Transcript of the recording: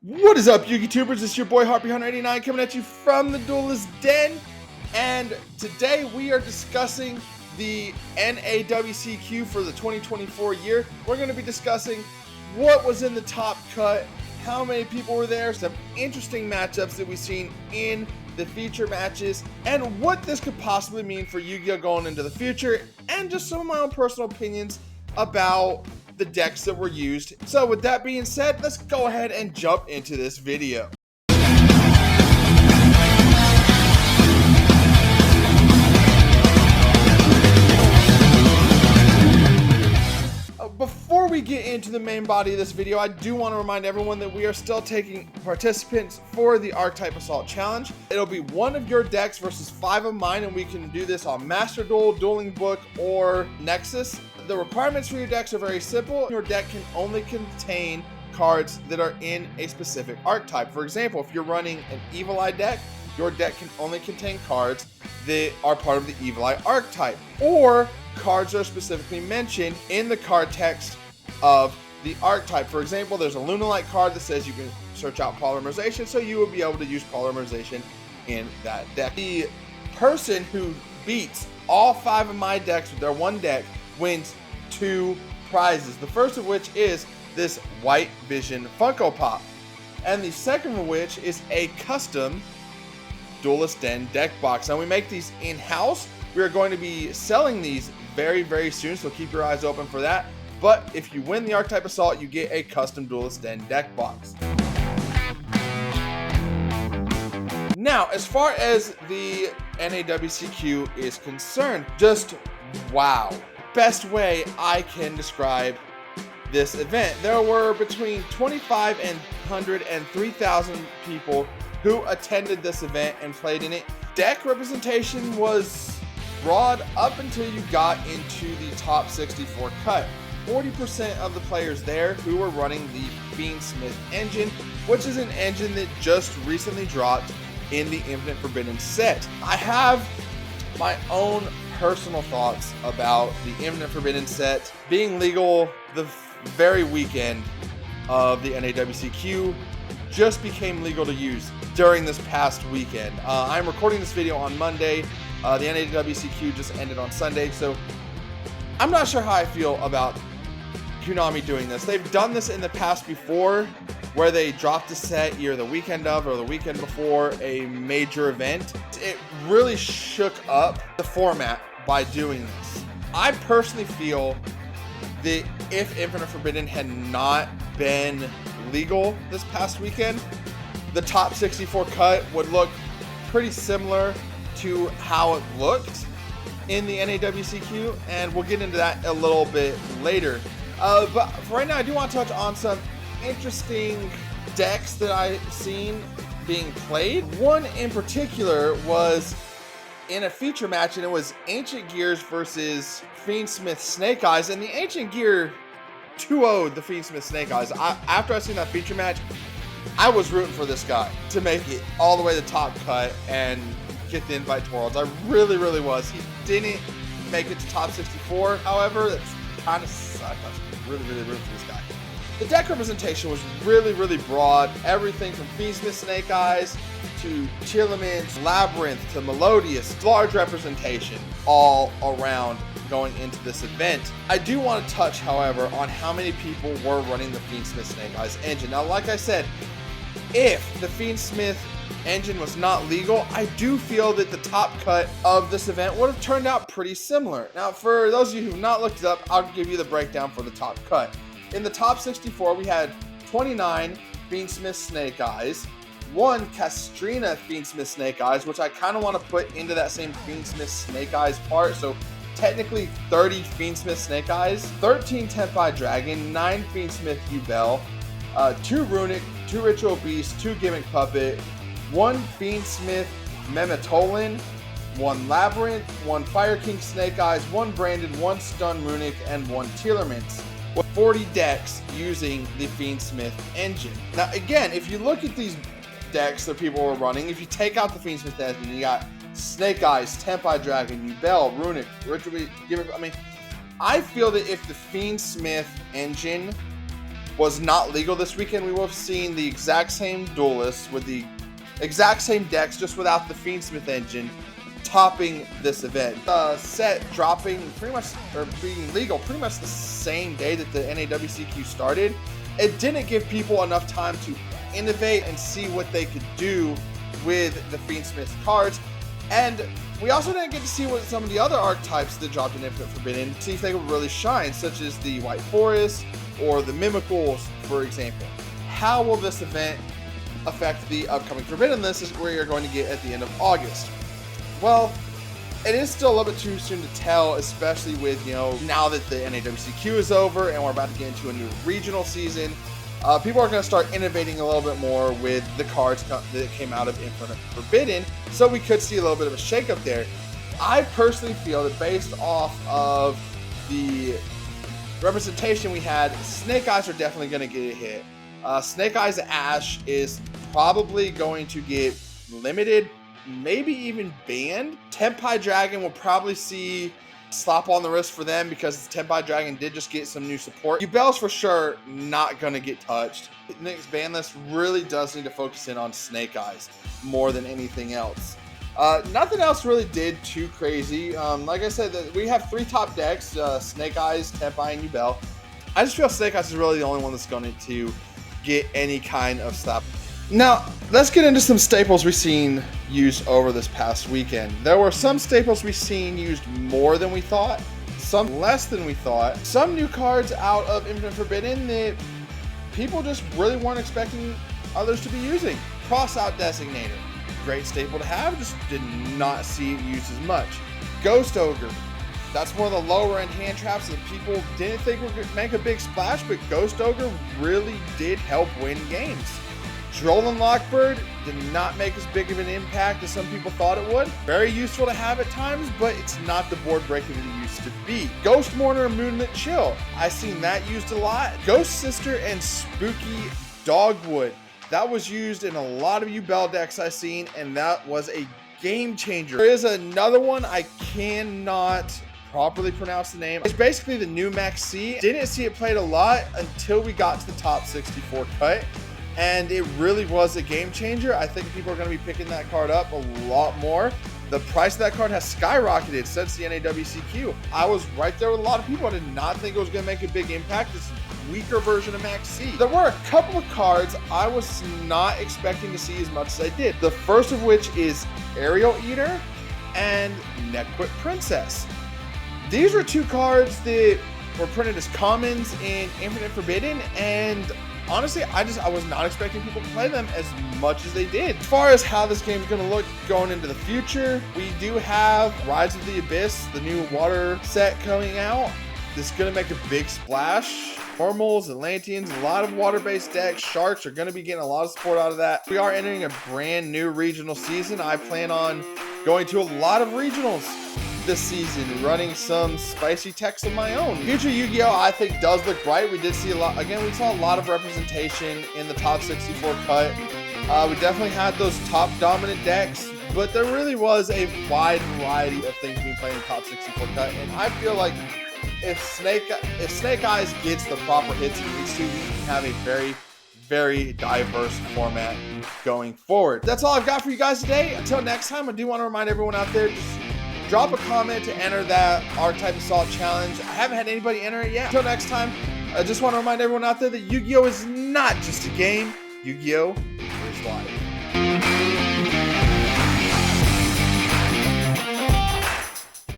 What is up, YouTubers? It's your boy HarpyHunter89 coming at you from the Duelist Den, and today we are discussing the NAWCQ for the 2024 year. We're going to be discussing what was in the top cut, how many people were there, some interesting matchups that we've seen in the feature matches, and what this could possibly mean for Yu-Gi-Oh! Going into the future, and just some of my own personal opinions about the decks that were used. So with that being said, let's go ahead and jump into this video. Before we get into the main body of this video, I do want to remind everyone that we are still taking participants for the Archetype Assault Challenge. It'll be one of your decks versus 5 of mine, and we can do this on Master Duel, Dueling Book, or Nexus. The requirements for your decks are very simple. Your deck can only contain cards that are in a specific archetype. For example, if you're running an Evil Eye deck, your deck can only contain cards that are part of the Evil Eye archetype, or cards that are specifically mentioned in the card text of the archetype. For example, there's a Lunalight card that says you can search out polymerization, so you will be able to use polymerization in that deck. The person who beats all 5 of my decks with their one deck wins 2 prizes. The first of which is this White Vision Funko Pop, and the second of which is a custom Duelist Den deck box. Now, we make these in-house. We are going to be selling these very soon, so keep your eyes open for that. But if you win the Archetype Assault, you get a custom Duelist Den deck box. Now, as far as the NAWCQ is concerned, just wow. Best way I can describe this event. There were between 2,500 and 3,000 people who attended this event and played in it. Deck representation was broad up until you got into the top 64 cut. 40% of the players there who were running the Fiendsmith engine, which is an engine that just recently dropped in the Infinite Forbidden set. I have my own personal thoughts about the Infinite Forbidden set being legal the very weekend of the NAWCQ. Just became legal to use during this past weekend. I'm recording this video on Monday. The NAWCQ just ended on Sunday, so I'm not sure how I feel about Konami doing this. They've done this in the past before, where they dropped a set either the weekend of or the weekend before a major event. It really shook up the format by doing this. I personally feel that if Infinite Forbidden had not been legal this past weekend, the top 64 cut would look pretty similar to how it looked in the NAWCQ, and we'll get into that a little bit later. But for right now, I do want to touch on some interesting decks that I've seen being played. One in particular was in a feature match, and it was Ancient Gears versus Fiendsmith Snake Eyes, and the Ancient Gear 2-0'd the Fiendsmith Snake Eyes. After I seen that feature match, I was rooting for this guy to make it all the way to the top cut and get the invite to Worlds. I really was. He didn't make it to top 64, however. That's kind of sucked. I was really rooting for this guy. The deck representation was really broad. Everything from Fiendsmith Snake Eyes to Telements, Labyrinth to Melodious. Large representation all around going into this event. I do want to touch, however, on how many people were running the Fiendsmith Snake Eyes engine. Now, like I said, if the Fiendsmith engine was not legal, I do feel that the top cut of this event would have turned out pretty similar. Now, for those of you who've not looked it up, I'll give you the breakdown for the top cut. In the top 64, we had 29 Fiendsmith Snake Eyes, 1 Castrina Fiendsmith Snake Eyes, which I kind of want to put into that same Fiendsmith Snake Eyes part, so technically 30 Fiendsmith Snake Eyes, 13 Tempai Dragon, 9 Fiendsmith Ubel, 2 Runic, 2 Ritual Beast, 2 Gimmick Puppet, 1 Fiendsmith Memetolin, 1 Labyrinth, 1 Fire King Snake Eyes, 1 Branded, 1 Stun Runic, and 1 Telements, with 40 decks using the Fiendsmith engine. Now, again, if you look at these decks that people were running, if you take out the Fiendsmith engine, you got Snake Eyes, Tempai Dragon, Ubel, Runic, Ritual Beast, Gimmick. I feel that if the Fiendsmith engine was not legal this weekend, we would have seen the exact same Duelist with the exact same decks, just without the Fiendsmith engine, topping this event. The set dropping pretty much, or being legal pretty much the same day that the NAWCQ started. It didn't give people enough time to innovate and see what they could do with the Fiendsmith cards. And we also didn't get to see what some of the other archetypes that dropped in Infinite Forbidden, see if they would really shine, such as the White Forest or the Mimicals, for example. How will this event affect the upcoming Forbidden list is where you're going to get at the end of August. Well, it is still a little bit too soon to tell, especially with, now that the NAWCQ is over and we're about to get into a new regional season. People are going to start innovating a little bit more with the cards that came out of Infinite Forbidden, so we could see a little bit of a shakeup there. I personally feel that based off of the representation we had, Snake Eyes are definitely going to get a hit. Snake Eyes Ash is probably going to get limited, maybe even banned. Tenpai Dragon will probably see slap on the wrist for them because Tenpai Dragon did just get some new support. Yubel's for sure not going to get touched. The next ban list really does need to focus in on Snake Eyes more than anything else. Nothing else really did too crazy. Like I said, we have 3 top decks, Snake Eyes, Tenpai, and Yubel. I just feel Snake Eyes is really the only one that's going to get any kind of slap. Now, let's get into some staples we've seen used over this past weekend. There were some staples we've seen used more than we thought, some less than we thought, some new cards out of Infinite Forbidden that people just really weren't expecting others to be using. Cross-out Designator, great staple to have, just did not see it used as much. Ghost Ogre, that's one of the lower end hand traps that people didn't think would make a big splash, but Ghost Ogre really did help win games. Drolan Lockbird did not make as big of an impact as some people thought it would. Very useful to have at times, but it's not the board breaker that it used to be. Ghost Mourner and Moonlit Chill, I've seen that used a lot. Ghost Sister and Spooky Dogwood, that was used in a lot of Yubel decks I've seen, and that was a game changer. There is another one I cannot properly pronounce the name. It's basically the NAWCQ. Didn't see it played a lot until we got to the top 64 cut. And it really was a game changer. I think people are going to be picking that card up a lot more. The price of that card has skyrocketed since the NAWCQ. I was right there with a lot of people. I did not think it was going to make a big impact. It's a weaker version of NAWCQ. There were a couple of cards I was not expecting to see as much as I did. The first of which is Aerial Eater and Neckwit Princess. These were 2 cards that were printed as commons in Infinite Forbidden, and honestly, I was not expecting people to play them as much as they did. As far as how this game is going to look going into the future, we do have Rise of the Abyss, the new water set coming out. This is going to make a big splash. Normals, Atlanteans, a lot of water-based decks. Sharks are going to be getting a lot of support out of that. We are entering a brand new regional season. I plan on going to a lot of regionals this season, running some spicy techs of my own. Future Yu-Gi-Oh! I think does look bright. We did see a lot, again, we saw a lot of representation in the top 64 cut. We definitely had those top dominant decks, but there really was a wide variety of things being played in the top 64 cut, and I feel like if Snake Eyes gets the proper hits it needs to, we can have a very, very diverse format going forward. That's all I've got for you guys today. Until next time, I do want to remind everyone out there, just drop a comment to enter that Archetype Assault Challenge. I haven't had anybody enter it yet. Until next time, I just want to remind everyone out there that Yu-Gi-Oh! Is not just a game. Yu-Gi-Oh! is life.